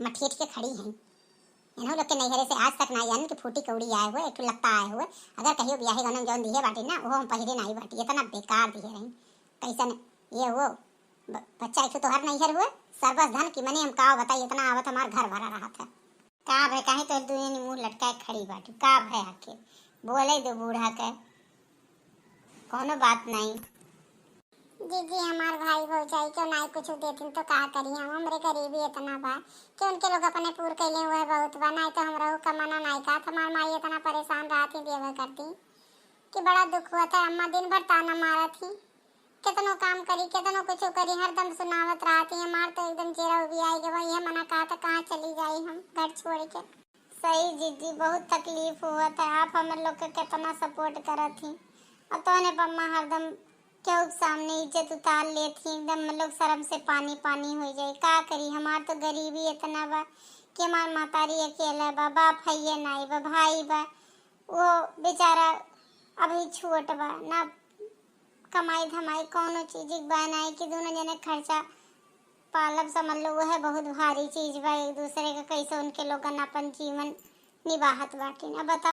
मठेठ के खड़ी हैं। इन्हों लोग के नैहरे से आज तक ना यान कि फूटी कौड़ी आए हुए, एक लगता आए हुए। अगर कहियो ब्याहे गनम जौन दिए बाटी ना वो हम पहिरे नहीं बाटी, इतना बेकार दिए रही। कैसन ये वो बच्चा एक तो हर नैहर हुए सर्वस धन की मने हम का बताई, इतना आवत हमार घर भरा रहा था। का भाई काहे तो दुनिया ने मुंह लटकाए खड़ी बाटी, का भाई आके बोले दो बूढ़ा के कोनो बात नहीं। दीदी हमार भाई भौजाई क्यों नहीं कुछ देथिन तो का करी, हम हमरे गरीबी इतना बा कि उनके लोग अपने पूर कैले हुए बहुत बा, नहीं तो हमरा कमाना नहीं का। हमार माई इतना परेशान रहती देवे करती कि बड़ा दुख हुआ था। अम्मा दिन भर ताना मारा थी, कितनो काम करी कितनो कुछ करी हरदम सुनावत रहती। हमार तो एकदम चेहरा भी आई गया, ये मना कहा था कहाँ चली जाई हम घर छोड़ के। सही जीजी बहुत तकलीफ हुआ था, आप हम लोग के कितना सपोर्ट करत थी। और तो ने पम्मा हरदम क्यों सामने इज्जत उतार लेती, एकदम लोग शर्म से पानी पानी हो जाए। का करी हमार तो गरीबी इतना बा कि हमार मातारी अकेला बा, बाप है नहीं बा, भाई बा वो बेचारा अभी छोट बा ना, कमाई धमाई कोनो चीज बनाई कि दोनों जने खर्चा पालब समझ लो वह बहुत भारी चीज बा। एक दूसरे का कैसे उनके लोगन अपन जीवन निभात बाटी ना बता।